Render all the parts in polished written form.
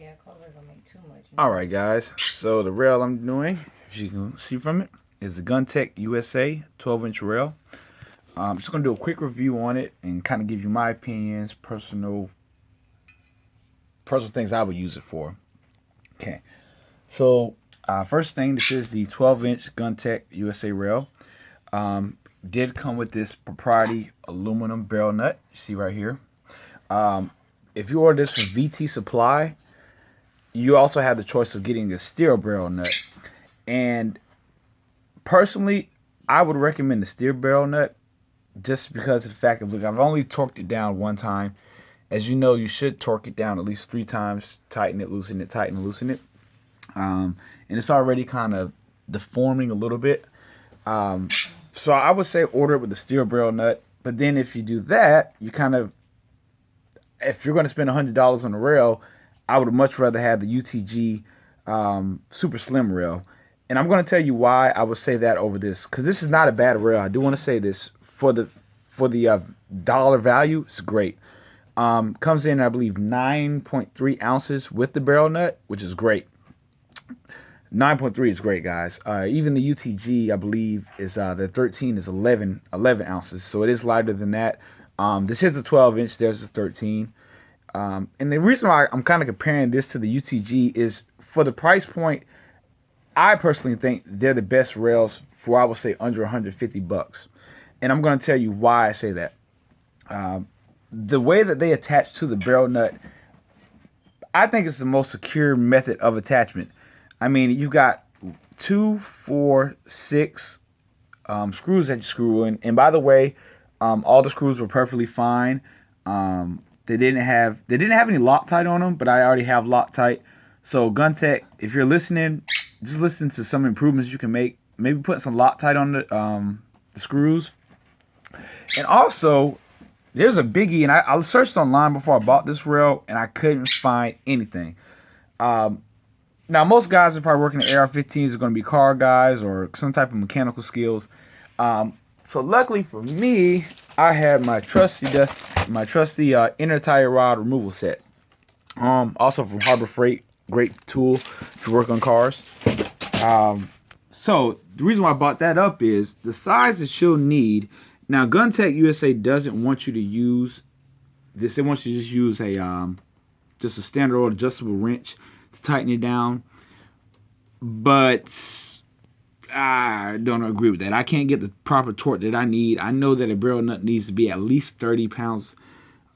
Yeah, colors don't make too much. All right, guys. So the rail I'm doing, if you can see from it, is the Guntec USA 12-inch rail. I'm just gonna do a quick review on it and kind of give you my opinions, personal things I would use it for. Okay. So first thing, this is the 12-inch Guntec USA rail. Did come with this proprietary aluminum barrel nut. You see right here. If you order this from VT Supply, you also have the choice of getting the steel barrel nut. And personally, I would recommend the steel barrel nut just because of the fact of, look, I've only torqued it down one time. As you know, you should torque it down at least 3 times, tighten it, loosen it, tighten, loosen it. And it's already kind of deforming a little bit. So I would say order it with the steel barrel nut. But then if you do that, you kind of, if you're going to spend $100 on a rail, I would much rather have the UTG super slim rail. And I'm going to tell you why I would say that over this, because this is not a bad rail. I do want to say this for the dollar value, it's great. Comes in, I believe, 9.3 ounces with the barrel nut, which is great. 9.3 is great, guys. Even the UTG, I believe, is the 13 is 11 ounces, so it is lighter than that. This is a 12-inch. There's a 13. And the reason why I'm kind of comparing this to the UTG is for the price point. I personally think they're the best rails for, I would say, under 150 bucks. And I'm going to tell you why I say that. The way that they attach to the barrel nut, I think it's the most secure method of attachment. I mean, you've got 2, 4, 6 screws that you screw in. And by the way, all the screws were perfectly fine. They didn't have any Loctite on them, but I already have Loctite. So Guntec, if you're listening, just listen to some improvements you can make. Maybe put some Loctite on the screws. And also, there's a biggie, and I searched online before I bought this rail, and I couldn't find anything. Now, most guys are probably working at AR-15s are going to be car guys or some type of mechanical skills. So luckily for me, I had my trusty inner tire rod removal set. Also from Harbor Freight, great tool to work on cars. So the reason why I bought that up is the size that you'll need. Now, Guntec USA doesn't want you to use this. They want you to just use just a standard old adjustable wrench to tighten it down. But I don't agree with that. I can't get the proper torque that I need. I know that a barrel nut needs to be at least 30 pounds.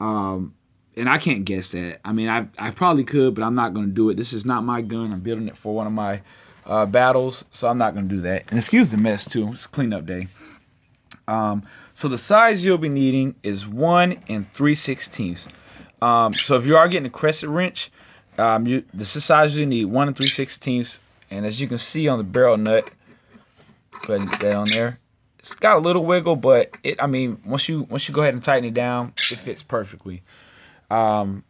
And I can't guess that. I mean, I probably could, but I'm not going to do it. This is not my gun. I'm building it for one of my battles, so I'm not going to do that. And excuse the mess, too. It's a cleanup day. So the size you'll be needing is 1 3/16. So if you are getting a crescent wrench, this is the size you need, 1 3/16. And as you can see on the barrel nut, putting that on there, it's got a little wiggle, but I mean, once you go ahead and tighten it down, it fits perfectly. And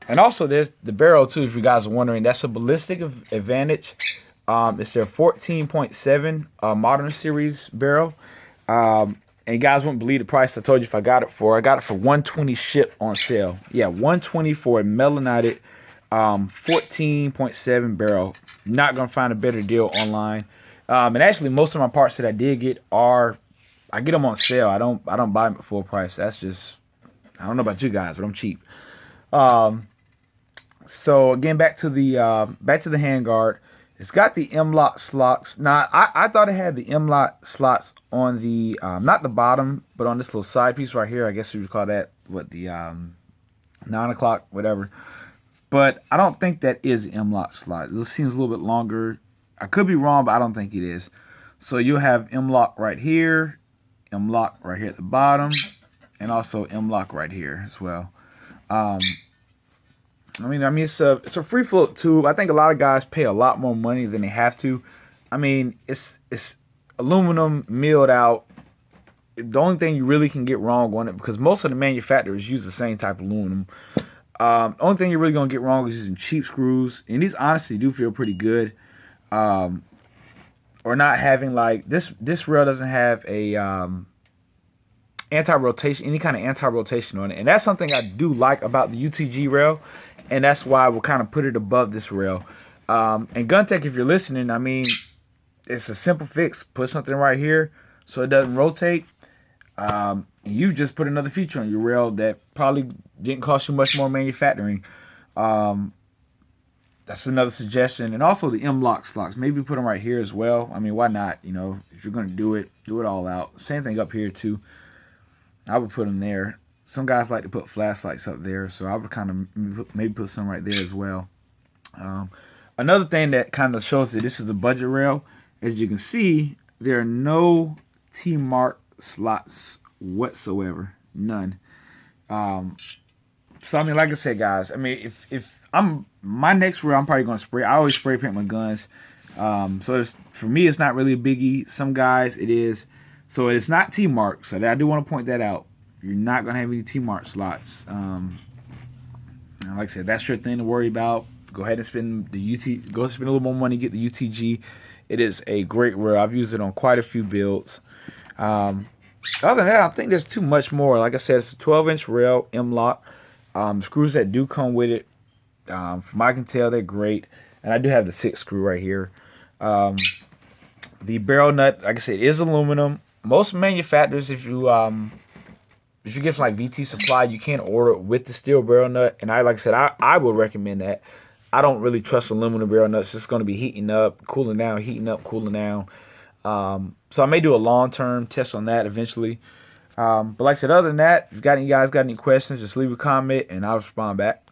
also there's the barrel too. If you guys are wondering, that's a ballistic advantage. It's their 14.7 modern series barrel. And you guys won't believe the price I told you if I got it for. I got it for $120 ship on sale. Yeah, $120 for a melanated 14.7 barrel. Not gonna find a better deal online. And actually, most of my parts that I did get I get them on sale. I don't buy them at full price. That's just, I don't know about you guys, but I'm cheap. So again, back to the handguard. It's got the M-Lok slots. Now, I thought it had the M-Lok slots on the, not the bottom, but on this little side piece right here. I guess you would call that, the 9 o'clock, whatever. But I don't think that is the M-Lok slot. This seems a little bit longer. I could be wrong, but I don't think it is. So you'll have M-Lok right here, M-Lok right here at the bottom, and also M-Lok right here as well. I mean, it's a free float tube. I think a lot of guys pay a lot more money than they have to. I mean, it's aluminum milled out. The only thing you really can get wrong on it, because most of the manufacturers use the same type of aluminum. The only thing you're really gonna get wrong is using cheap screws, and these honestly do feel pretty good. Or not having, like, this rail doesn't have a anti-rotation, any kind of anti-rotation on it, and that's something I do like about the UTG rail. and that's why we'll kind of put it above this rail. And Guntec, if you're listening, I mean, it's a simple fix. Put something right here so it doesn't rotate. And you just put another feature on your rail that probably didn't cost you much more manufacturing. That's another suggestion. And also the M-Lok slots. Maybe put them right here as well. I mean, why not? You know, if you're going to do it all out. Same thing up here too. I would put them there. Some guys like to put flashlights up there, so I would kind of maybe put some right there as well. Another thing that kind of shows that this is a budget rail, as you can see, there are no T-mark slots whatsoever. None. So, I mean, like I said, guys, I mean, if I'm, my next rail, I'm probably going to spray. I always spray paint my guns. So, for me, it's not really a biggie. Some guys, it is. So, it's not T-mark. So, I do want to point that out. You're not going to have any T-mark slots. And like I said, that's your thing to worry about. Go ahead and spend the go spend a little more money, get the UTG. It is a great rail. I've used it on quite a few builds. Other than that, I think there's too much more. Like I said, it's a 12-inch rail, M-Lok. Screws that do come with it, from what I can tell, they're great. And I do have the 6 screw right here. The barrel nut, like I said, is aluminum. Most manufacturers, if you get from like VT Supply, you can order it with the steel barrel nut. And like I said, I would recommend that. I don't really trust aluminum barrel nuts. It's going to be heating up, cooling down, heating up, cooling down. So I may do a long-term test on that eventually. But like I said, other than that, if you guys got any questions, just leave a comment and I'll respond back.